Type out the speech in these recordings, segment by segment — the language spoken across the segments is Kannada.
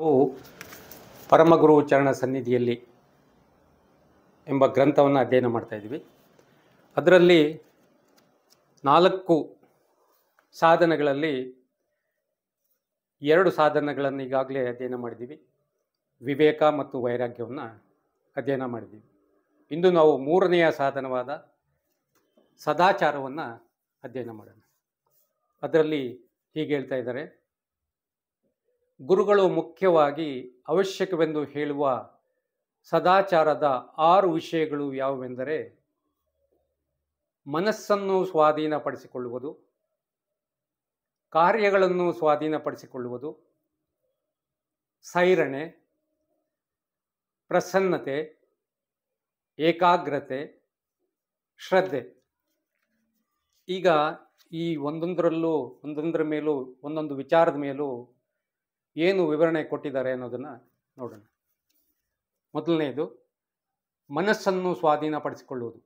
ನಾವು ಪರಮಗುರು ಚರಣ ಸನ್ನಿಧಿಯಲ್ಲಿ ಎಂಬ ಗ್ರಂಥವನ್ನು ಅಧ್ಯಯನ ಮಾಡ್ತಾ ಇದ್ವಿ. ಅದರಲ್ಲಿ 4 ಸಾಧನಗಳಲ್ಲಿ 2 ಸಾಧನಗಳನ್ನು ಈಗಾಗಲೇ ಅಧ್ಯಯನ ಮಾಡಿದ್ದೀವಿ. ವಿವೇಕ ಮತ್ತು ವೈರಾಗ್ಯವನ್ನು ಅಧ್ಯಯನ ಮಾಡಿದ್ದೀವಿ. ಇಂದು ನಾವು 3ನೆಯ ಸಾಧನವಾದ ಸದಾಚಾರವನ್ನು ಅಧ್ಯಯನ ಮಾಡೋಣ. ಅದರಲ್ಲಿ ಹೀಗೆ ಹೇಳ್ತಾ ಇದ್ದಾರೆ, ಗುರುಗಳು ಮುಖ್ಯವಾಗಿ ಅವಶ್ಯಕವೆಂದು ಹೇಳುವ ಸದಾಚಾರದ 6 ವಿಷಯಗಳು ಯಾವುವೆಂದರೆ, ಮನಸ್ಸನ್ನು ಸ್ವಾಧೀನಪಡಿಸಿಕೊಳ್ಳುವುದು, ಕಾರ್ಯಗಳನ್ನು ಸ್ವಾಧೀನಪಡಿಸಿಕೊಳ್ಳುವುದು, ಸೈರಣೆ, ಪ್ರಸನ್ನತೆ, ಏಕಾಗ್ರತೆ, ಶ್ರದ್ಧೆ. ಈಗ ಈ ಒಂದೊಂದರ ಮೇಲೂ ಒಂದೊಂದು ವಿಚಾರದ ಮೇಲೂ ಏನು ವಿವರಣೆ ಕೊಟ್ಟಿದ್ದಾರೆ ಅನ್ನೋದನ್ನು ನೋಡೋಣ. ಮೊದಲನೆಯದು ಮನಸ್ಸನ್ನು ಸ್ವಾಧೀನಪಡಿಸಿಕೊಳ್ಳುವುದು.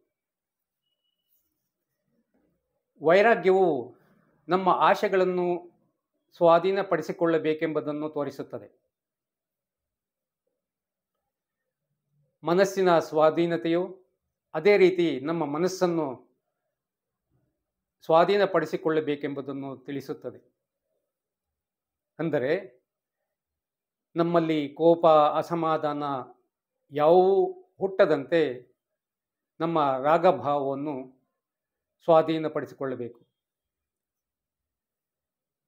ವೈರಾಗ್ಯವು ನಮ್ಮ ಆಶೆಗಳನ್ನು ಸ್ವಾಧೀನಪಡಿಸಿಕೊಳ್ಳಬೇಕೆಂಬುದನ್ನು ತೋರಿಸುತ್ತದೆ. ಮನಸ್ಸಿನ ಸ್ವಾಧೀನತೆಯು ಅದೇ ರೀತಿ ನಮ್ಮ ಮನಸ್ಸನ್ನು ಸ್ವಾಧೀನಪಡಿಸಿಕೊಳ್ಳಬೇಕೆಂಬುದನ್ನು ತಿಳಿಸುತ್ತದೆ. ಅಂದರೆ ನಮ್ಮಲ್ಲಿ ಕೋಪ, ಅಸಮಾಧಾನ ಯಾವುವು ಹುಟ್ಟದಂತೆ ನಮ್ಮ ರಾಗಭಾವವನ್ನು ಸ್ವಾಧೀನಪಡಿಸಿಕೊಳ್ಳಬೇಕು.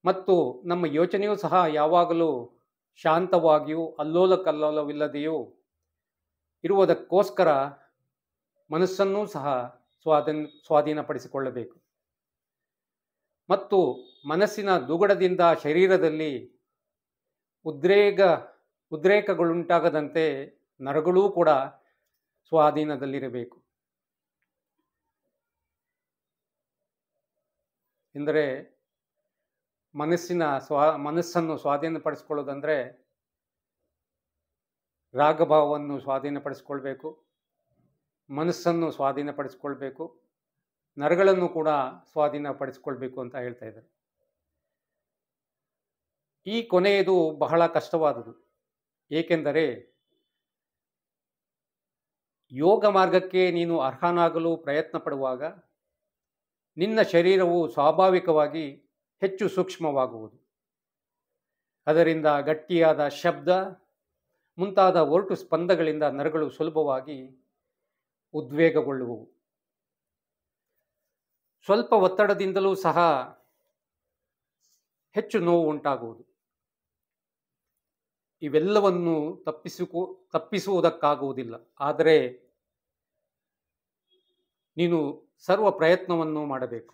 ಮತ್ತು ನಮ್ಮ ಯೋಚನೆಯೂ ಸಹ ಯಾವಾಗಲೂ ಶಾಂತವಾಗಿಯೂ ಅಲ್ಲೋಲಕಲ್ಲೋಲವಿಲ್ಲದೆಯೂ ಇರುವುದಕ್ಕೋಸ್ಕರ ಮನಸ್ಸನ್ನೂ ಸಹ ಸ್ವಾಧೀನಪಡಿಸಿಕೊಳ್ಳಬೇಕು. ಮತ್ತು ಮನಸ್ಸಿನ ದುಗುಡದಿಂದ ಶರೀರದಲ್ಲಿ ಉದ್ರೇಕಗಳುಂಟಾಗದಂತೆ ನರಗಳೂ ಕೂಡ ಸ್ವಾಧೀನದಲ್ಲಿರಬೇಕು. ಎಂದರೆ ಮನಸ್ಸನ್ನು ಸ್ವಾಧೀನಪಡಿಸಿಕೊಳ್ಳೋದಂದರೆ ರಾಗಭಾವವನ್ನು ಸ್ವಾಧೀನಪಡಿಸಿಕೊಳ್ಬೇಕು, ಮನಸ್ಸನ್ನು ಸ್ವಾಧೀನಪಡಿಸಿಕೊಳ್ಬೇಕು, ನರಗಳನ್ನು ಕೂಡ ಸ್ವಾಧೀನಪಡಿಸಿಕೊಳ್ಬೇಕು ಅಂತ ಹೇಳ್ತಾ ಇದ್ದಾರೆ. ಈ ಕೊನೆಯದು ಬಹಳ ಕಷ್ಟವಾದುದು. ಏಕೆಂದರೆ ಯೋಗ ಮಾರ್ಗಕ್ಕೆ ನೀನು ಅರ್ಹನಾಗಲು ಪ್ರಯತ್ನ ಪಡುವಾಗ ನಿನ್ನ ಶರೀರವು ಸ್ವಾಭಾವಿಕವಾಗಿ ಹೆಚ್ಚು ಸೂಕ್ಷ್ಮವಾಗುವುದು. ಅದರಿಂದ ಗಟ್ಟಿಯಾದ ಶಬ್ದ ಮುಂತಾದ ಒರಟು ಸ್ಪಂದಗಳಿಂದ ನರಗಳು ಸುಲಭವಾಗಿ ಉದ್ವೇಗಗೊಳ್ಳುವವು. ಸ್ವಲ್ಪ ಒತ್ತಡದಿಂದಲೂ ಸಹ ಹೆಚ್ಚು ನೋವು ಉಂಟಾಗುವುದು. ಇವೆಲ್ಲವನ್ನು ತಪ್ಪಿಸುವುದಕ್ಕಾಗುವುದಿಲ್ಲ. ಆದರೆ ನೀನು ಸರ್ವ ಪ್ರಯತ್ನವನ್ನು ಮಾಡಬೇಕು.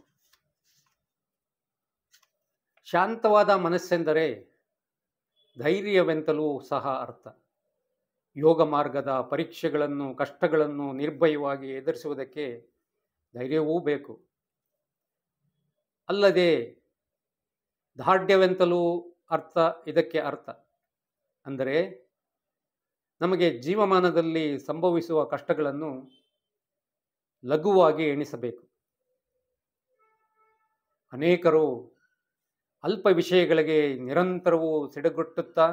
ಶಾಂತವಾದ ಮನಸ್ಸೆಂದರೆ ಧೈರ್ಯವೆಂತಲೂ ಸಹ ಅರ್ಥ. ಯೋಗ ಮಾರ್ಗದ ಪರೀಕ್ಷೆಗಳನ್ನು, ಕಷ್ಟಗಳನ್ನು ನಿರ್ಭಯವಾಗಿ ಎದುರಿಸುವುದಕ್ಕೆ ಧೈರ್ಯವೂ ಬೇಕು. ಅಲ್ಲದೆ ದಾರ್ಢ್ಯವೆಂತಲೂ ಇದಕ್ಕೆ ಅರ್ಥ. ಅಂದರೆ ನಮಗೆ ಜೀವಮಾನದಲ್ಲಿ ಸಂಭವಿಸುವ ಕಷ್ಟಗಳನ್ನು ಲಘುವಾಗಿ ಎಣಿಸಬೇಕು. ಅನೇಕರು ಅಲ್ಪ ವಿಷಯಗಳಿಗೆ ನಿರಂತರವೂ ಸಿಡುಗುಟ್ಟುತ್ತಾ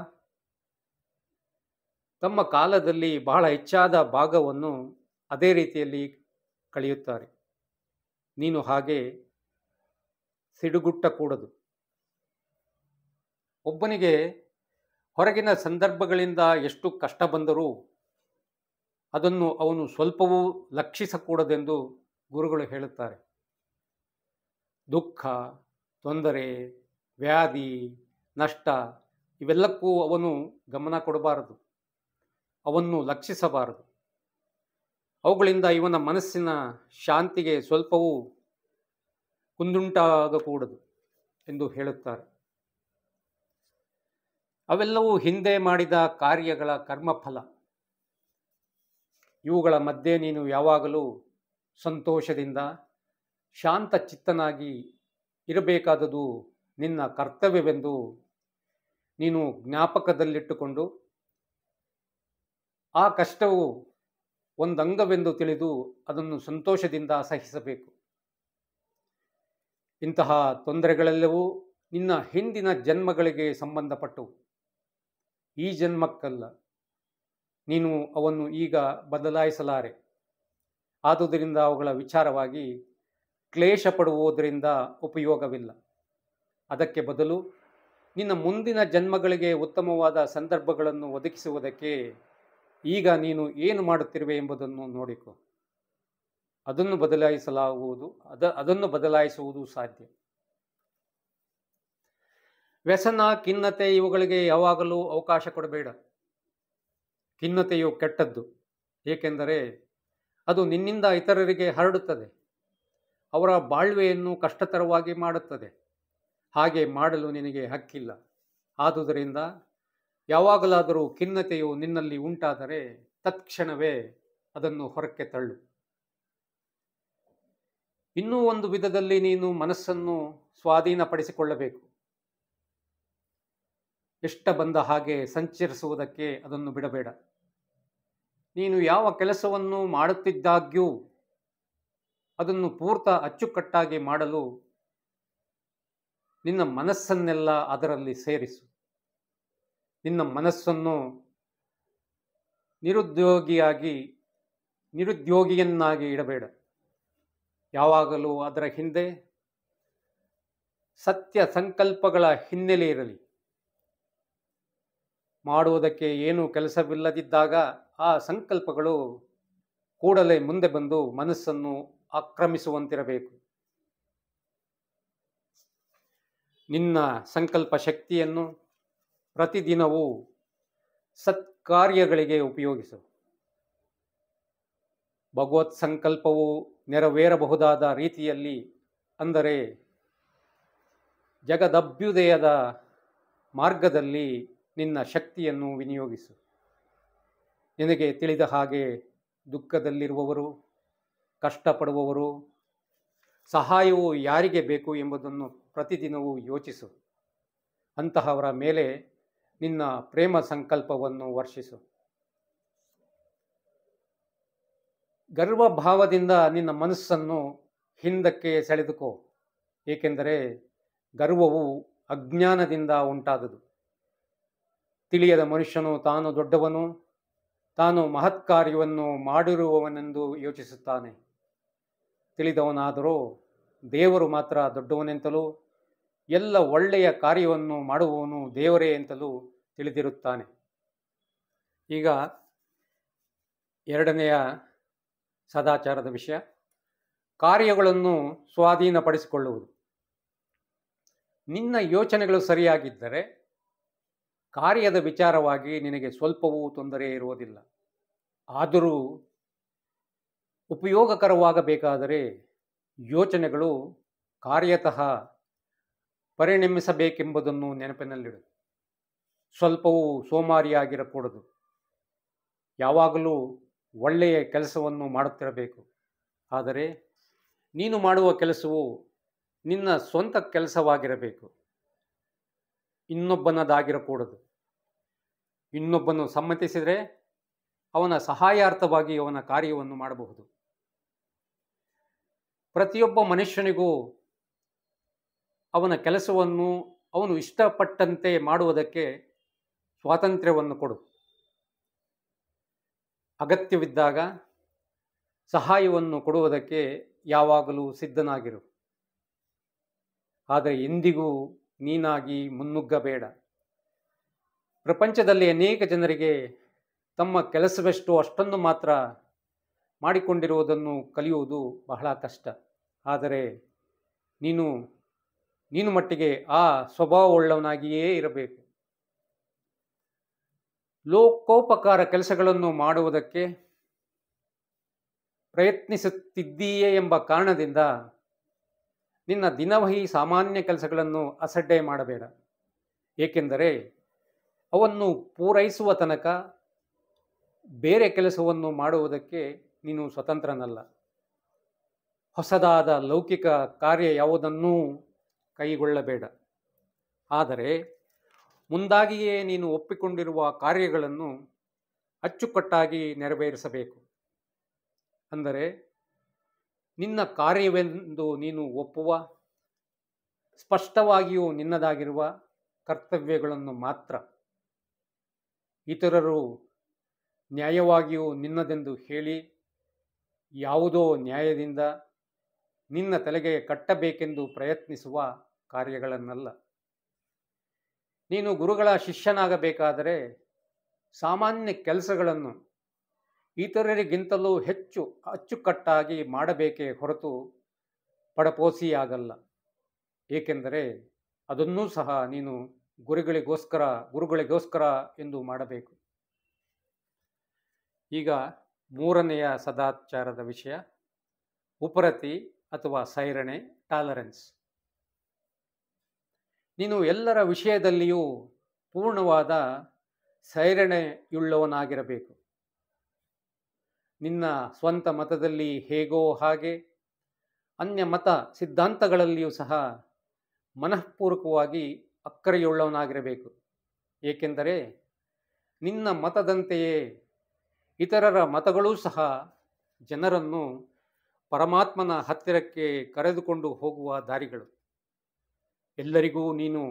ತಮ್ಮ ಕಾಲದಲ್ಲಿ ಬಹಳ ಹೆಚ್ಚಾದ ಭಾಗವನ್ನು ಅದೇ ರೀತಿಯಲ್ಲಿ ಕಳೆಯುತ್ತಾರೆ. ನೀನು ಹಾಗೆ ಸಿಡುಗುಟ್ಟಕೂಡದು. ಒಬ್ಬನಿಗೆ ಹೊರಗಿನ ಸಂದರ್ಭಗಳಿಂದ ಎಷ್ಟು ಕಷ್ಟ ಬಂದರೂ ಅದನ್ನು ಅವನು ಸ್ವಲ್ಪವೂ ಲಕ್ಷಿಸಕೂಡದೆಂದು ಗುರುಗಳು ಹೇಳುತ್ತಾರೆ. ದುಃಖ, ತೊಂದರೆ, ವ್ಯಾಧಿ, ನಷ್ಟ ಇವೆಲ್ಲಕ್ಕೂ ಅವನು ಗಮನ ಕೊಡಬಾರದು, ಅವನ್ನು ಲಕ್ಷಿಸಬಾರದು. ಅವುಗಳಿಂದ ಇವನ ಮನಸ್ಸಿನ ಶಾಂತಿಗೆ ಸ್ವಲ್ಪವೂ ಕುಂದುಂಟಾಗಕೂಡದು ಎಂದು ಹೇಳುತ್ತಾರೆ. ಅವೆಲ್ಲವೂ ಹಿಂದೆ ಮಾಡಿದ ಕಾರ್ಯಗಳ ಕರ್ಮಫಲ. ಇವುಗಳ ಮಧ್ಯೆ ನೀನು ಯಾವಾಗಲೂ ಸಂತೋಷದಿಂದ ಶಾಂತ ಚಿತ್ತನಾಗಿ ಇರಬೇಕಾದುದು ನಿನ್ನ ಕರ್ತವ್ಯವೆಂದು ನೀನು ಜ್ಞಾಪಕದಲ್ಲಿಟ್ಟುಕೊಂಡು ಆ ಕಷ್ಟವು ಒಂದಂಗವೆಂದು ತಿಳಿದು ಅದನ್ನು ಸಂತೋಷದಿಂದ ಸಹಿಸಬೇಕು. ಇಂತಹ ತೊಂದರೆಗಳೆಲ್ಲವೂ ನಿನ್ನ ಹಿಂದಿನ ಜನ್ಮಗಳಿಗೆ ಸಂಬಂಧಪಟ್ಟವು. ಈ ಜನ್ಮಕ್ಕಲ್ಲ. ನೀನು ಅವನ್ನು ಈಗ ಬದಲಾಯಿಸಲಾರೆ. ಆದುದರಿಂದ ಅವುಗಳ ವಿಚಾರವಾಗಿ ಕ್ಲೇಶ ಪಡುವುದರಿಂದ ಉಪಯೋಗವಿಲ್ಲ. ಅದಕ್ಕೆ ಬದಲು ನಿನ್ನ ಮುಂದಿನ ಜನ್ಮಗಳಿಗೆ ಉತ್ತಮವಾದ ಸಂದರ್ಭಗಳನ್ನು ಒದಗಿಸುವುದಕ್ಕೆ ಈಗ ನೀನು ಏನು ಮಾಡುತ್ತಿರುವೆ ಎಂಬುದನ್ನು ನೋಡಿಕೊ. ಅದನ್ನು ಬದಲಾಯಿಸುವುದು ಸಾಧ್ಯ. ವ್ಯಸನ, ಖಿನ್ನತೆ ಇವುಗಳಿಗೆ ಯಾವಾಗಲೂ ಅವಕಾಶ ಕೊಡಬೇಡ. ಖಿನ್ನತೆಯು ಕೆಟ್ಟದ್ದು, ಏಕೆಂದರೆ ಅದು ನಿನ್ನಿಂದ ಇತರರಿಗೆ ಹರಡುತ್ತದೆ, ಅವರ ಬಾಳ್ವೆಯನ್ನು ಕಷ್ಟಕರವಾಗಿ ಮಾಡುತ್ತದೆ. ಹಾಗೆ ಮಾಡಲು ನಿನಗೆ ಹಕ್ಕಿಲ್ಲ. ಆದುದರಿಂದ ಯಾವಾಗಲಾದರೂ ಖಿನ್ನತೆಯು ನಿನ್ನಲ್ಲಿ ಉಂಟಾದರೆ ತತ್ಕ್ಷಣವೇ ಅದನ್ನು ಹೊರಕ್ಕೆ ತಳ್ಳು. ಇನ್ನೂ ಒಂದು ವಿಧದಲ್ಲಿ ನೀನು ಮನಸ್ಸನ್ನು ಸ್ವಾಧೀನಪಡಿಸಿಕೊಳ್ಳಬೇಕು. ಇಷ್ಟ ಬಂದ ಹಾಗೆ ಸಂಚರಿಸುವುದಕ್ಕೆ ಅದನ್ನು ಬಿಡಬೇಡ. ನೀನು ಯಾವ ಕೆಲಸವನ್ನು ಮಾಡುತ್ತಿದ್ದಾಗ್ಯೂ ಅದನ್ನು ಪೂರ್ತ ಅಚ್ಚುಕಟ್ಟಾಗಿ ಮಾಡಲು ನಿನ್ನ ಮನಸ್ಸನ್ನೆಲ್ಲ ಅದರಲ್ಲಿ ಸೇರಿಸು. ನಿನ್ನ ಮನಸ್ಸನ್ನು ನಿರುದ್ಯೋಗಿಯನ್ನಾಗಿ ಇಡಬೇಡ. ಯಾವಾಗಲೂ ಅದರ ಹಿಂದೆ ಸತ್ಯ ಸಂಕಲ್ಪಗಳ ಹಿನ್ನೆಲೆ ಇರಲಿ. ಮಾಡುವುದಕ್ಕೆ ಏನೂ ಕೆಲಸವಿಲ್ಲದಿದ್ದಾಗ ಆ ಸಂಕಲ್ಪಗಳು ಕೂಡಲೇ ಮುಂದೆ ಬಂದು ಮನಸ್ಸನ್ನು ಆಕ್ರಮಿಸುವಂತಿರಬೇಕು. ನಿನ್ನ ಸಂಕಲ್ಪ ಶಕ್ತಿಯನ್ನು ಪ್ರತಿದಿನವೂ ಸತ್ಕಾರ್ಯಗಳಿಗೆ ಉಪಯೋಗಿಸು. ಭಗವತ್ ಸಂಕಲ್ಪವು ನೆರವೇರಬಹುದಾದ ರೀತಿಯಲ್ಲಿ, ಅಂದರೆ ಜಗದಭ್ಯುದಯದ ಮಾರ್ಗದಲ್ಲಿ ನಿನ್ನ ಶಕ್ತಿಯನ್ನು ವಿನಿಯೋಗಿಸು. ನಿನಗೆ ತಿಳಿದ ಹಾಗೆ ದುಃಖದಲ್ಲಿರುವವರು, ಕಷ್ಟಪಡುವವರು, ಸಹಾಯವು ಯಾರಿಗೆ ಬೇಕು ಎಂಬುದನ್ನು ಪ್ರತಿದಿನವೂ ಯೋಚಿಸು. ಅಂತಹವರ ಮೇಲೆ ನಿನ್ನ ಪ್ರೇಮ ಸಂಕಲ್ಪವನ್ನು ವರ್ಷಿಸು. ಗರ್ವಭಾವದಿಂದ ನಿನ್ನ ಮನಸ್ಸನ್ನು ಹಿಂದಕ್ಕೆ ಸೆಳೆದುಕೋ, ಏಕೆಂದರೆ ಗರ್ವವು ಅಜ್ಞಾನದಿಂದ ಉಂಟಾದುದು. ತಿಳಿಯದ ಮನುಷ್ಯನು ತಾನು ದೊಡ್ಡವನು, ತಾನು ಮಹತ್ಕಾರ್ಯವನ್ನು ಮಾಡಿರುವವನೆಂದು ಯೋಚಿಸುತ್ತಾನೆ. ತಿಳಿದವನಾದರೂ ದೇವರು ಮಾತ್ರ ದೊಡ್ಡವನೆಂತಲೂ ಎಲ್ಲ ಒಳ್ಳೆಯ ಕಾರ್ಯವನ್ನು ಮಾಡುವವನು ದೇವರೇ ಅಂತಲೂ ತಿಳಿದಿರುತ್ತಾನೆ. ಈಗ ಎರಡನೆಯ ಸದಾಚಾರದ ವಿಷಯ, ಕಾರ್ಯಗಳನ್ನು ಸ್ವಾಧೀನಪಡಿಸಿಕೊಳ್ಳುವುದು. ನಿನ್ನ ಯೋಚನೆಗಳು ಸರಿಯಾಗಿದ್ದರೆ ಕಾರ್ಯದ ವಿಚಾರವಾಗಿ ನಿನಗೆ ಸ್ವಲ್ಪವೂ ತೊಂದರೆ ಇರುವುದಿಲ್ಲ. ಆದರೂ ಉಪಯೋಗಕರವಾಗಬೇಕಾದರೆ ಯೋಚನೆಗಳು ಕಾರ್ಯತಃ ಪರಿಣಮಿಸಬೇಕೆಂಬುದನ್ನು ನೆನಪಿನಲ್ಲಿಡು. ಸ್ವಲ್ಪವೂ ಸೋಮಾರಿಯಾಗಿರಕೂಡದು. ಯಾವಾಗಲೂ ಒಳ್ಳೆಯ ಕೆಲಸವನ್ನು ಮಾಡುತ್ತಿರಬೇಕು. ಆದರೆ ನೀನು ಮಾಡುವ ಕೆಲಸವು ನಿನ್ನ ಸ್ವಂತ ಕೆಲಸವಾಗಿರಬೇಕು, ಇನ್ನೊಬ್ಬನದಾಗಿರಕೂಡದು. ಇನ್ನೊಬ್ಬನು ಸಮ್ಮತಿಸಿದರೆ ಅವನ ಸಹಾಯಾರ್ಥವಾಗಿ ಅವನ ಕಾರ್ಯವನ್ನು ಮಾಡಬಹುದು. ಪ್ರತಿಯೊಬ್ಬ ಮನುಷ್ಯನಿಗೂ ಅವನ ಕೆಲಸವನ್ನು ಅವನು ಇಷ್ಟಪಟ್ಟಂತೆ ಮಾಡುವುದಕ್ಕೆ ಸ್ವಾತಂತ್ರ್ಯವನ್ನು ಕೊಡು. ಅಗತ್ಯವಿದ್ದಾಗ ಸಹಾಯವನ್ನು ಕೊಡುವುದಕ್ಕೆ ಯಾವಾಗಲೂ ಸಿದ್ಧನಾಗಿರು. ಆದರೆ ಎಂದಿಗೂ ನೀನಾಗಿ ಮುನ್ನುಗ್ಗಬೇಡ. ಪ್ರಪಂಚದಲ್ಲಿ ಅನೇಕ ಜನರಿಗೆ ತಮ್ಮ ಕೆಲಸವೆಷ್ಟೋ ಅಷ್ಟನ್ನು ಮಾತ್ರ ಮಾಡಿಕೊಂಡಿರುವುದನ್ನು ಕಲಿಯುವುದು ಬಹಳ ಕಷ್ಟ. ಆದರೆ ನೀನು ಮಟ್ಟಿಗೆ ಆ ಸ್ವಭಾವವುಳ್ಳವನಾಗಿಯೇ ಇರಬೇಕು. ಲೋಕೋಪಕಾರ ಕೆಲಸಗಳನ್ನು ಮಾಡುವುದಕ್ಕೆ ಪ್ರಯತ್ನಿಸುತ್ತಿದ್ದೀಯೇ ಎಂಬ ಕಾರಣದಿಂದ ನಿನ್ನ ದಿನವಹಿ ಸಾಮಾನ್ಯ ಕೆಲಸಗಳನ್ನು ಅಸಡ್ಡೆ ಮಾಡಬೇಡ. ಏಕೆಂದರೆ ಅವನ್ನು ಪೂರೈಸುವ ತನಕ ಬೇರೆ ಕೆಲಸವನ್ನು ಮಾಡುವುದಕ್ಕೆ ನೀನು ಸ್ವತಂತ್ರನಲ್ಲ. ಹೊಸದಾದ ಲೌಕಿಕ ಕಾರ್ಯ ಯಾವುದನ್ನೂ ಕೈಗೊಳ್ಳಬೇಡ. ಆದರೆ ಮುಂದಾಗಿಯೇ ನೀನು ಒಪ್ಪಿಕೊಂಡಿರುವ ಕಾರ್ಯಗಳನ್ನು ಅಚ್ಚುಕಟ್ಟಾಗಿ ನೆರವೇರಿಸಬೇಕು. ಅಂದರೆ ನಿನ್ನ ಕಾರ್ಯವೆಂದು ನೀನು ಒಪ್ಪುವ, ಸ್ಪಷ್ಟವಾಗಿಯೂ ನಿನ್ನದಾಗಿರುವ ಕರ್ತವ್ಯಗಳನ್ನು ಮಾತ್ರ. ಇತರರು ನ್ಯಾಯವಾಗಿಯೂ ನಿನ್ನದೆಂದು ಹೇಳಿ ಯಾವುದೋ ನ್ಯಾಯದಿಂದ ನಿನ್ನ ತಲೆಗೆ ಕಟ್ಟಬೇಕೆಂದು ಪ್ರಯತ್ನಿಸುವ ಕಾರ್ಯಗಳನ್ನಲ್ಲ. ನೀನು ಗುರುಗಳ ಶಿಷ್ಯನಾಗಬೇಕಾದರೆ ಸಾಮಾನ್ಯ ಕೆಲಸಗಳನ್ನು ಇತರರಿಗಿಂತಲೂ ಹೆಚ್ಚು ಅಚ್ಚುಕಟ್ಟಾಗಿ ಮಾಡಬೇಕೇ ಹೊರತು ಪಡಪೋಸಿಯಾಗಲ್ಲ. ಏಕೆಂದರೆ ಅದನ್ನೂ ಸಹ ನೀನು ಗುರುಗಳಿಗೋಸ್ಕರ ಎಂದು ಮಾಡಬೇಕು. ಈಗ ಮೂರನೆಯ ಸದಾಚಾರದ ವಿಷಯ ಉಪರತಿ ಅಥವಾ ಸೈರಣೆ, ಟಾಲರೆನ್ಸ್. ನೀನು ಎಲ್ಲರ ವಿಷಯದಲ್ಲಿಯೂ ಪೂರ್ಣವಾದ ಸೈರಣೆಯುಳ್ಳವನಾಗಿರಬೇಕು. ನಿನ್ನ ಸ್ವಂತ ಮತದಲ್ಲಿ ಹೇಗೋ ಹಾಗೆ ಅನ್ಯ ಮತ ಸಿದ್ಧಾಂತಗಳಲ್ಲಿಯೂ ಸಹ ಮನಃಪೂರ್ವಕವಾಗಿ ಅಕ್ಕರೆಯುಳ್ಳವನಾಗಿರಬೇಕು. ಏಕೆಂದರೆ ನಿನ್ನ ಮತದಂತೆಯೇ ಇತರರ ಮತಗಳೂ ಸಹ ಜನರನ್ನು ಪರಮಾತ್ಮನ ಹತ್ತಿರಕ್ಕೆ ಕರೆದುಕೊಂಡು ಹೋಗುವ ದಾರಿಗಳು. ಎಲ್ಲರಿಗೂ ನೀನು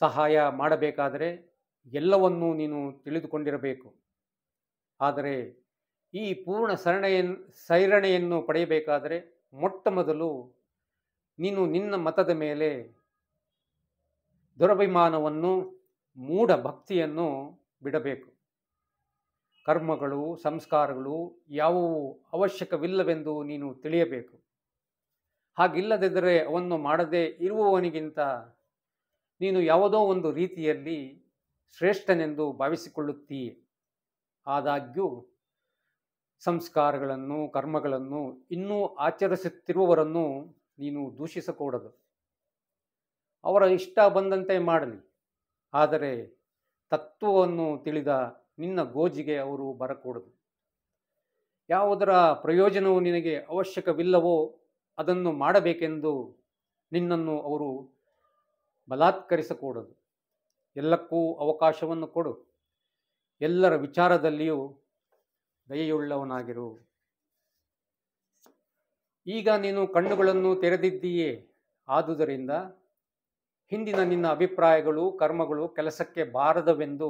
ಸಹಾಯ ಮಾಡಬೇಕಾದರೆ ಎಲ್ಲವನ್ನೂ ನೀನು ತಿಳಿದುಕೊಂಡಿರಬೇಕು. ಆದರೆ ಈ ಪೂರ್ಣ ಸೈರಣೆಯನ್ನು ಪಡೆಯಬೇಕಾದರೆ ಮೊಟ್ಟ ಮೊದಲು ನೀನು ನಿನ್ನ ಮತದ ಮೇಲೆ ದುರಭಿಮಾನವನ್ನು, ಮೂಢ ಭಕ್ತಿಯನ್ನು ಬಿಡಬೇಕು. ಕರ್ಮಗಳು, ಸಂಸ್ಕಾರಗಳು ಯಾವುವು ಅವಶ್ಯಕವಿಲ್ಲವೆಂದು ನೀನು ತಿಳಿಯಬೇಕು. ಹಾಗಿಲ್ಲದಿದ್ದರೆ ಅವನ್ನು ಮಾಡದೇ ಇರುವವನಿಗಿಂತ ನೀನು ಯಾವುದೋ ಒಂದು ರೀತಿಯಲ್ಲಿ ಶ್ರೇಷ್ಠನೆಂದು ಭಾವಿಸಿಕೊಳ್ಳುತ್ತೀಯೆ. ಆದಾಗ್ಯೂ ಸಂಸ್ಕಾರಗಳನ್ನು, ಕರ್ಮಗಳನ್ನು ಇನ್ನೂ ಆಚರಿಸುತ್ತಿರುವವರನ್ನು ನೀನು ದೂಷಿಸಕೂಡದು. ಅವರ ಇಷ್ಟ ಬಂದಂತೆ ಮಾಡಲಿ, ಆದರೆ ತತ್ವವನ್ನು ತಿಳಿದ ನಿನ್ನ ಗೋಜಿಗೆ ಅವರು ಬರಕೂಡದು. ಯಾವುದರ ಪ್ರಯೋಜನವು ನಿನಗೆ ಅವಶ್ಯಕವಿಲ್ಲವೋ ಅದನ್ನು ಮಾಡಬೇಕೆಂದು ನಿನ್ನನ್ನು ಅವರು ಬಲಾತ್ಕರಿಸಕೂಡದು. ಎಲ್ಲಕ್ಕೂ ಅವಕಾಶವನ್ನು ಕೊಡು. ಎಲ್ಲರ ವಿಚಾರದಲ್ಲಿಯೂ ದಯೆಯುಳ್ಳವನಾಗಿರು. ಈಗ ನೀನು ಕಣ್ಣುಗಳನ್ನು ತೆರೆದಿದ್ದೀಯೇ. ಆದುದರಿಂದ ಹಿಂದಿನ ನಿನ್ನ ಅಭಿಪ್ರಾಯಗಳು, ಕರ್ಮಗಳು ಕೆಲಸಕ್ಕೆ ಬಾರದವೆಂದು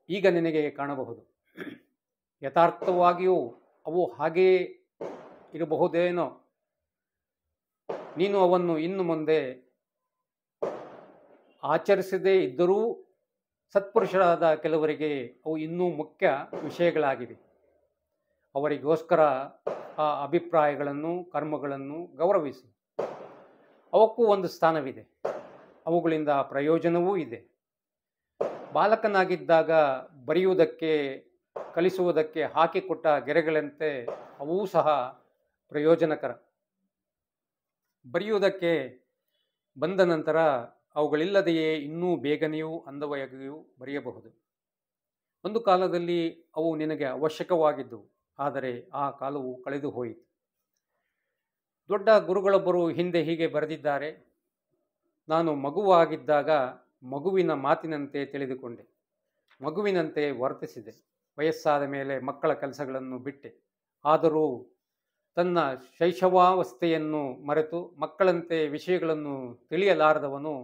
ಈಗ ನಿನಗೆ ಕಾಣಬಹುದು. ಯಥಾರ್ಥವಾಗಿಯೂ ಅವು ಹಾಗೆಯೇ ಇರಬಹುದೇನೋ. ನೀನು ಅವನ್ನು ಇನ್ನು ಮುಂದೆ ಆಚರಿಸದೇ ಇದ್ದರೂ ಸತ್ಪುರುಷರಾದ ಕೆಲವರಿಗೆ ಅವು ಇನ್ನೂ ಮುಖ್ಯ ವಿಷಯಗಳಾಗಿವೆ. ಅವರಿಗೋಸ್ಕರ ಆ ಅಭಿಪ್ರಾಯಗಳನ್ನು, ಕರ್ಮಗಳನ್ನು ಗೌರವಿಸು. ಅವಕ್ಕೂ ಒಂದು ಸ್ಥಾನವಿದೆ, ಅವುಗಳಿಂದ ಪ್ರಯೋಜನವೂ ಇದೆ. ಬಾಲಕನಾಗಿದ್ದಾಗ ಬರೆಯುವುದಕ್ಕೆ, ಕಲಿಸುವುದಕ್ಕೆ ಹಾಕಿಕೊಟ್ಟ ಗೆರೆಗಳಂತೆ ಅವೂ ಸಹ ಪ್ರಯೋಜನಕರ. ಬರೆಯುವುದಕ್ಕೆ ಬಂದ ನಂತರ ಅವುಗಳಿಲ್ಲದೆಯೇ ಇನ್ನೂ ಬೇಗನೆಯೂ ಅಂದವಾಗಿಯೂ ಬರೆಯಬಹುದು. ಒಂದು ಕಾಲದಲ್ಲಿ ಅವು ನಿನಗೆ ಅವಶ್ಯಕವಾಗಿದ್ದವು, ಆದರೆ ಆ ಕಾಲವು ಕಳೆದು ಹೋಯಿತು. ದೊಡ್ಡ ಗುರುಗಳೊಬ್ಬರು ಹಿಂದೆ ಹೀಗೆ ಬರೆದಿದ್ದಾರೆ: ನಾನು ಮಗುವಾಗಿದ್ದಾಗ ಮಗುವಿನ ಮಾತಿನಂತೆ ತಿಳಿದುಕೊಂಡೆ, ಮಗುವಿನಂತೆ ವರ್ತಿಸಿದೆ. ವಯಸ್ಸಾದ ಮೇಲೆ ಮಕ್ಕಳ ಕೆಲಸಗಳನ್ನು ಬಿಟ್ಟೆ. ಆದರೂ ತನ್ನ ಶೈಶವಾವಸ್ಥೆಯನ್ನು ಮರೆತು ಮಕ್ಕಳಂತೆ ವಿಷಯಗಳನ್ನು ತಿಳಿಯಲಾರದವನು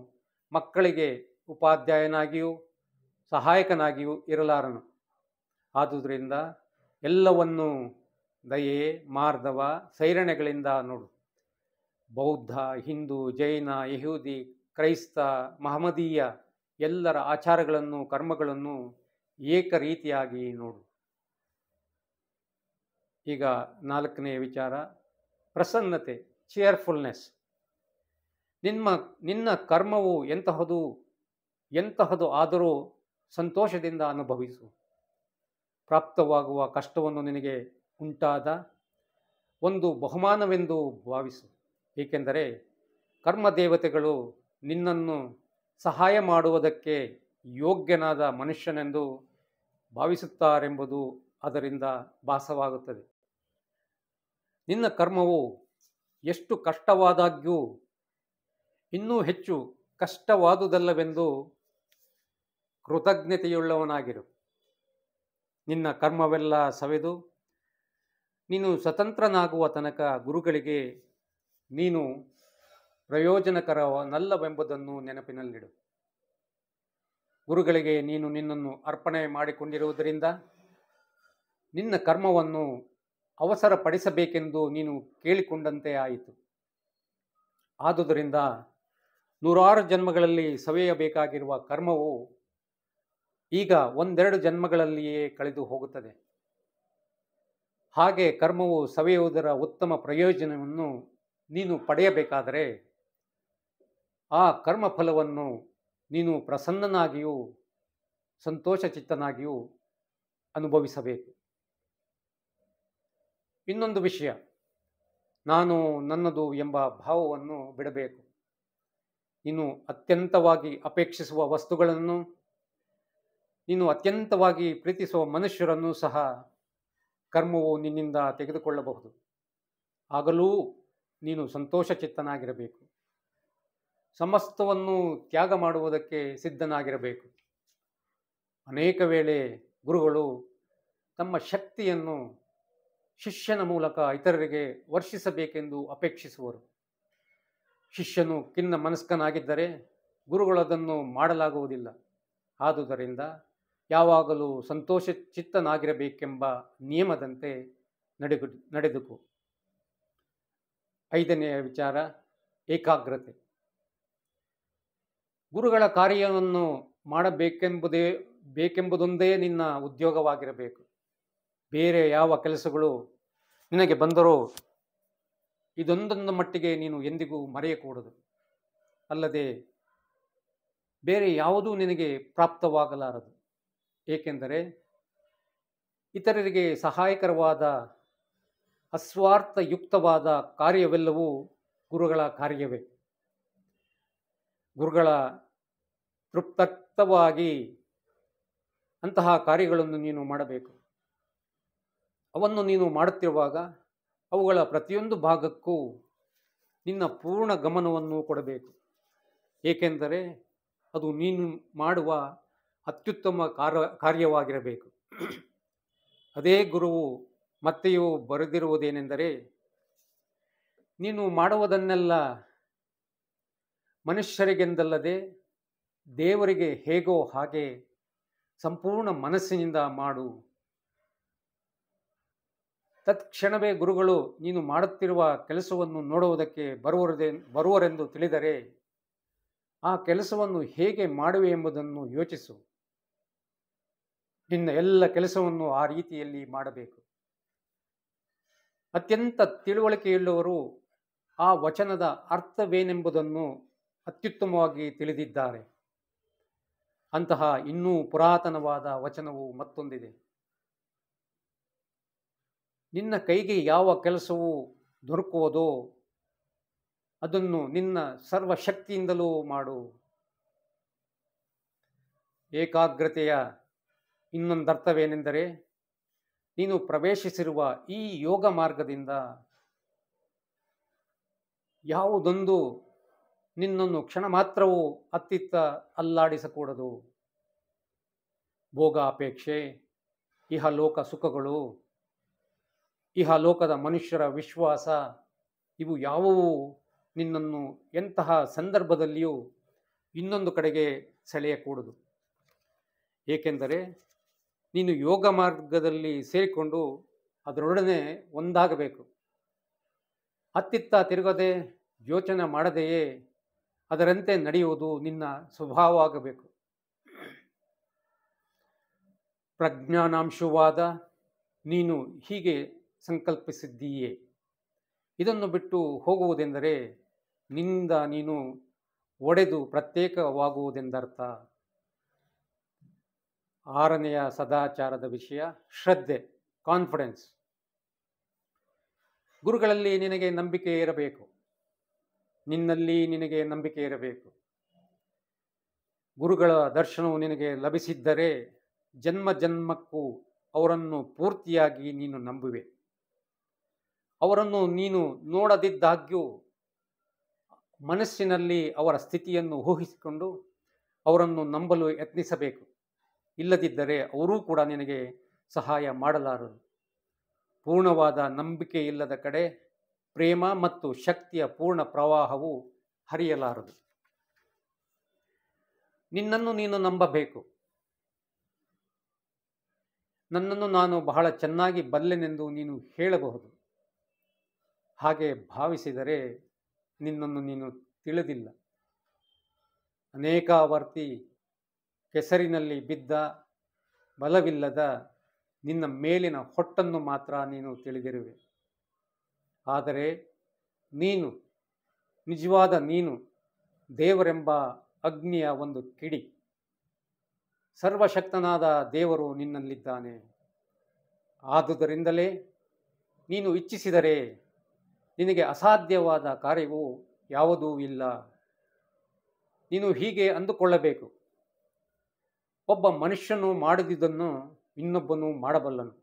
ಮಕ್ಕಳಿಗೆ ಉಪಾಧ್ಯಾಯನಾಗಿಯೂ ಸಹಾಯಕನಾಗಿಯೂ ಇರಲಾರನು. ಆದುದರಿಂದ ಎಲ್ಲವನ್ನೂ ದಯೆ, ಮಾರ್ದವ, ಸೈರಣೆಗಳಿಂದ ನೋಡು. ಬೌದ್ಧ, ಹಿಂದೂ, ಜೈನ, ಯಹೂದಿ, ಕ್ರೈಸ್ತ, ಮಹಮ್ಮದೀಯ ಎಲ್ಲರ ಆಚಾರಗಳನ್ನು, ಕರ್ಮಗಳನ್ನು ಏಕರೀತಿಯಾಗಿ ನೋಡು. ಈಗ ನಾಲ್ಕನೆಯ ವಿಚಾರ ಪ್ರಸನ್ನತೆ, ಚಿಯರ್ಫುಲ್ನೆಸ್. ನಿನ್ನ ಕರ್ಮವು ಎಂತಹದು ಆದರೂ ಸಂತೋಷದಿಂದ ಅನುಭವಿಸು. ಪ್ರಾಪ್ತವಾಗುವ ಕಷ್ಟವನ್ನು ನಿನಗೆ ಉಂಟಾದ ಒಂದು ಬಹುಮಾನವೆಂದು ಭಾವಿಸು. ಏಕೆಂದರೆ ಕರ್ಮದೇವತೆಗಳು ನಿನ್ನನ್ನು ಸಹಾಯ ಮಾಡುವುದಕ್ಕೆ ಯೋಗ್ಯನಾದ ಮನುಷ್ಯನೆಂದು ಭಾವಿಸುತ್ತಾರೆಂಬುದು ಅದರಿಂದ ಭಾಸವಾಗುತ್ತದೆ. ನಿನ್ನ ಕರ್ಮವು ಎಷ್ಟು ಕಷ್ಟವಾದಾಗ್ಯೂ ಇನ್ನೂ ಹೆಚ್ಚು ಕಷ್ಟವಾದುದಲ್ಲವೆಂದು ಕೃತಜ್ಞತೆಯುಳ್ಳವನಾಗಿರು. ನಿನ್ನ ಕರ್ಮವೆಲ್ಲ ಸವೆದು ನೀನು ಸ್ವತಂತ್ರನಾಗುವ ತನಕ ಗುರುಗಳಿಗೆ ನೀನು ಪ್ರಯೋಜನಕರವನಲ್ಲವೆಂಬುದನ್ನು ನೆನಪಿನಲ್ಲಿಡು. ಗುರುಗಳಿಗೆ ನೀನು ನಿನ್ನನ್ನು ಅರ್ಪಣೆ ಮಾಡಿಕೊಂಡಿರುವುದರಿಂದ ನಿನ್ನ ಕರ್ಮವನ್ನು ಅವಸರಪಡಿಸಬೇಕೆಂದು ನೀನು ಕೇಳಿಕೊಂಡಂತೆ ಆಯಿತು. ಆದುದರಿಂದ ನೂರಾರು ಜನ್ಮಗಳಲ್ಲಿ ಸವೆಯಬೇಕಾಗಿರುವ ಕರ್ಮವು ಈಗ ಒಂದೆರಡು ಜನ್ಮಗಳಲ್ಲಿಯೇ ಕಳೆದು ಹೋಗುತ್ತದೆ. ಹಾಗೆ ಕರ್ಮವು ಸವೆಯುವುದರ ಉತ್ತಮ ಪ್ರಯೋಜನವನ್ನು ನೀನು ಪಡೆಯಬೇಕಾದರೆ ಆ ಕರ್ಮಫಲವನ್ನು ನೀನು ಪ್ರಸನ್ನನಾಗಿಯೂ ಸಂತೋಷಚಿತ್ತನಾಗಿಯೂ ಅನುಭವಿಸಬೇಕು. ಇನ್ನೊಂದು ವಿಷಯ, ನಾನು ನನ್ನದು ಎಂಬ ಭಾವವನ್ನು ಬಿಡಬೇಕು. ನೀನು ಅತ್ಯಂತವಾಗಿ ಅಪೇಕ್ಷಿಸುವ ವಸ್ತುಗಳನ್ನು, ನೀನು ಅತ್ಯಂತವಾಗಿ ಪ್ರೀತಿಸುವ ಮನುಷ್ಯರನ್ನು ಸಹ ಕರ್ಮವು ನಿನ್ನಿಂದ ತೆಗೆದುಕೊಳ್ಳಬಹುದು. ಆಗಲೂ ನೀನು ಸಂತೋಷಚಿತ್ತನಾಗಿರಬೇಕು. ಸಮಸ್ತವನ್ನು ತ್ಯಾಗ ಮಾಡುವುದಕ್ಕೆ ಸಿದ್ಧನಾಗಿರಬೇಕು. ಅನೇಕ ವೇಳೆ ಗುರುಗಳು ತಮ್ಮ ಶಕ್ತಿಯನ್ನು ಶಿಷ್ಯನ ಮೂಲಕ ಇತರರಿಗೆ ವರ್ಷಿಸಬೇಕೆಂದು ಅಪೇಕ್ಷಿಸುವರು. ಶಿಷ್ಯನು ಖಿನ್ನ ಮನಸ್ಕನಾಗಿದ್ದರೆ ಗುರುಗಳದನ್ನು ಮಾಡಲಾಗುವುದಿಲ್ಲ. ಆದುದರಿಂದ ಯಾವಾಗಲೂ ಸಂತೋಷಚಿತ್ತನಾಗಿರಬೇಕೆಂಬ ನಿಯಮದಂತೆ ನಡೆದುಕೋ. 5ನೆಯ ವಿಚಾರ, ಏಕಾಗ್ರತೆ. ಗುರುಗಳ ಕಾರ್ಯವನ್ನು ಬೇಕೆಂಬುದೊಂದೇ ನಿನ್ನ ಉದ್ಯೋಗವಾಗಿರಬೇಕು. ಬೇರೆ ಯಾವ ಕೆಲಸಗಳು ನಿನಗೆ ಬಂದರೂ ಇದೊಂದೊಂದು ಮಟ್ಟಿಗೆ ನೀನು ಎಂದಿಗೂ ಮರೆಯಕೂಡದು. ಅಲ್ಲದೆ ಬೇರೆ ಯಾವುದೂ ನಿನಗೆ ಪ್ರಾಪ್ತವಾಗಲಾರದು. ಏಕೆಂದರೆ ಇತರರಿಗೆ ಸಹಾಯಕರವಾದ ಅಸ್ವಾರ್ಥಯುಕ್ತವಾದ ಕಾರ್ಯವೆಲ್ಲವೂ ಗುರುಗಳ ಕಾರ್ಯವೇ. ಗುರುಗಳ ತೃಪ್ತವಾಗಿ ಅಂತಹ ಕಾರ್ಯಗಳನ್ನು ನೀನು ಮಾಡಬೇಕು. ಅವನ್ನು ನೀನು ಮಾಡುತ್ತಿರುವಾಗ ಅವುಗಳ ಪ್ರತಿಯೊಂದು ಭಾಗಕ್ಕೂ ನಿನ್ನ ಪೂರ್ಣ ಗಮನವನ್ನು ಕೊಡಬೇಕು. ಏಕೆಂದರೆ ಅದು ನೀನು ಮಾಡುವ ಅತ್ಯುತ್ತಮ ಕಾರ್ಯವಾಗಿರಬೇಕು. ಅದೇ ಗುರುವು ಮತ್ತೆಯೂ ಬರೆದಿರುವುದೇನೆಂದರೆ, ನೀನು ಮಾಡುವುದನ್ನೆಲ್ಲ ಮನುಷ್ಯರಿಗೆಂದಲ್ಲದೆ ದೇವರಿಗೆ ಹೇಗೋ ಹಾಗೆ ಸಂಪೂರ್ಣ ಮನಸ್ಸಿನಿಂದ ಮಾಡು. ತತ್ಕ್ಷಣವೇ ಗುರುಗಳು ನೀನು ಮಾಡುತ್ತಿರುವ ಕೆಲಸವನ್ನು ನೋಡುವುದಕ್ಕೆ ಬರುವರೆಂದು ತಿಳಿದರೆ ಆ ಕೆಲಸವನ್ನು ಹೇಗೆ ಮಾಡುವೆ ಎಂಬುದನ್ನು ಯೋಚಿಸು. ನಿನ್ನ ಎಲ್ಲ ಕೆಲಸವನ್ನು ಆ ರೀತಿಯಲ್ಲಿ ಮಾಡಬೇಕು. ಅತ್ಯಂತ ತಿಳುವಳಿಕೆಯುಳ್ಳವರು ಆ ವಚನದ ಅರ್ಥವೇನೆಂಬುದನ್ನು ಅತ್ಯುತ್ತಮವಾಗಿ ತಿಳಿದಿದ್ದಾರೆ. ಅಂತಹ ಇನ್ನೂ ಪುರಾತನವಾದ ವಚನವು ಮತ್ತೊಂದಿದೆ. ನಿನ್ನ ಕೈಗೆ ಯಾವ ಕೆಲಸವು ದೊರಕುವುದೋ ಅದನ್ನು ನಿನ್ನ ಸರ್ವಶಕ್ತಿಯಿಂದಲೂ ಮಾಡು. ಏಕಾಗ್ರತೆಯ ಇನ್ನೊಂದರ್ಥವೇನೆಂದರೆ, ನೀನು ಪ್ರವೇಶಿಸಿರುವ ಈ ಯೋಗ ಮಾರ್ಗದಿಂದ ಯಾವುದೊಂದು ನಿನ್ನನ್ನು ಕ್ಷಣ ಮಾತ್ರವೂ ಅತ್ತಿತ್ತ ಅಲ್ಲಾಡಿಸಕೂಡದು. ಭೋಗಾಪೇಕ್ಷೆ, ಇಹಲೋಕ ಸುಖಗಳು, ಇಹಲೋಕದ ಮನುಷ್ಯರ ವಿಶ್ವಾಸ, ಇವು ಯಾವುವು ನಿನ್ನನ್ನು ಎಂತಹ ಸಂದರ್ಭದಲ್ಲಿಯೂ ಇನ್ನೊಂದು ಕಡೆಗೆ ಸೆಳೆಯಕೂಡದು. ಏಕೆಂದರೆ ನೀನು ಯೋಗ ಮಾರ್ಗದಲ್ಲಿ ಸೇರಿಕೊಂಡು ಅದರೊಡನೆ ಒಂದಾಗಬೇಕು. ಅತ್ತಿತ್ತ ತಿರುಗದೆ, ಯೋಚನೆ ಮಾಡದೆಯೇ ಅದರಂತೆ ನಡೆಯುವುದು ನಿನ್ನ ಸ್ವಭಾವವಾಗಬೇಕು. ಪ್ರಜ್ಞಾನಾಂಶವಾದ ನೀನು ಹೀಗೆ ಸಂಕಲ್ಪಿಸಿದ್ದೀಯೇ. ಇದನ್ನು ಬಿಟ್ಟು ಹೋಗುವುದೆಂದರೆ ನಿನ್ನಿಂದ ನೀನು ಒಡೆದು ಪ್ರತ್ಯೇಕವಾಗುವುದೆಂದರ್ಥ. 6ನೆಯ ಸದಾಚಾರದ ವಿಷಯ, ಶ್ರದ್ಧೆ, ಕಾನ್ಫಿಡೆನ್ಸ್. ಗುರುಗಳಲ್ಲಿ ನಿನಗೆ ನಂಬಿಕೆ ಇರಬೇಕು. ನಿನ್ನಲ್ಲಿ ನಿನಗೆ ನಂಬಿಕೆ ಇರಬೇಕು. ಗುರುಗಳ ದರ್ಶನವು ನಿನಗೆ ಲಭಿಸಿದ್ದರೆ ಜನ್ಮ ಜನ್ಮಕ್ಕೂ ಅವರನ್ನು ಪೂರ್ತಿಯಾಗಿ ನೀನು ನಂಬುವೆ. ಅವರನ್ನು ನೀನು ನೋಡದಿದ್ದಾಗ್ಯೂ ಮನಸ್ಸಿನಲ್ಲಿ ಅವರ ಸ್ಥಿತಿಯನ್ನು ಊಹಿಸಿಕೊಂಡು ಅವರನ್ನು ನಂಬಲು ಯತ್ನಿಸಬೇಕು. ಇಲ್ಲದಿದ್ದರೆ ಅವರೂ ಕೂಡ ನಿನಗೆ ಸಹಾಯ ಮಾಡಲಾರರು. ಪೂರ್ಣವಾದ ನಂಬಿಕೆ ಇಲ್ಲದ ಕಡೆ ಪ್ರೇಮ ಮತ್ತು ಶಕ್ತಿಯ ಪೂರ್ಣ ಪ್ರವಾಹವು ಹರಿಯಲಾರದು. ನಿನ್ನನ್ನು ನೀನು ನಂಬಬೇಕು. ನನ್ನನ್ನು ನಾನು ಬಹಳ ಚೆನ್ನಾಗಿ ಬಲ್ಲೆನೆಂದು ನೀನು ಹೇಳಬಹುದು. ಹಾಗೆ ಭಾವಿಸಿದರೆ ನಿನ್ನನ್ನು ನೀನು ತಿಳಿದಿಲ್ಲ. ಅನೇಕಾವರ್ತಿ ಕೆಸರಿನಲ್ಲಿ ಬಿದ್ದ ಬಲವಿಲ್ಲದ ನಿನ್ನ ಮೇಲಿನ ಹೊಟ್ಟನ್ನು ಮಾತ್ರ ನೀನು ತಿಳಿದಿರುವೆ. ಆದರೆ ನೀನು ನಿಜವಾದ ನೀನು ದೇವರೆಂಬ ಅಗ್ನಿಯ ಒಂದು ಕಿಡಿ. ಸರ್ವಶಕ್ತನಾದ ದೇವರು ನಿನ್ನಲ್ಲಿದ್ದಾನೆ. ಆದುದರಿಂದಲೇ ನೀನು ಇಚ್ಛಿಸಿದರೆ ನಿನಗೆ ಅಸಾಧ್ಯವಾದ ಕಾರ್ಯವು ಯಾವುದೂ ಇಲ್ಲ. ನೀನು ಹೀಗೆ ಅಂದುಕೊಳ್ಳಬೇಕು, ಒಬ್ಬ ಮನುಷ್ಯನು ಮಾಡಿದುದನ್ನು ಇನ್ನೊಬ್ಬನು ಮಾಡಬಲ್ಲನು.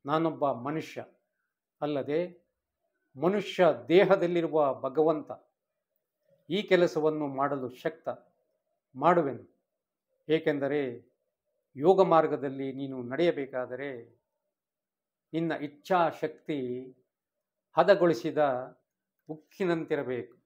ನಾನೊಬ್ಬ ಮನುಷ್ಯ ಅಲ್ಲದೆ ಮನುಷ್ಯ ದೇಹದಲ್ಲಿರುವ ಭಗವಂತ ಈ ಕೆಲಸವನ್ನು ಮಾಡಲು ಶಕ್ತ. ಮಾಡುವೆನು. ಏಕೆಂದರೆ ಯೋಗ ಮಾರ್ಗದಲ್ಲಿ ನೀನು ನಡೆಯಬೇಕಾದರೆ ನಿನ್ನ ಇಚ್ಛಾಶಕ್ತಿ ಹದಗೊಳಿಸಿದ ಉಕ್ಕಿನಂತಿರಬೇಕು.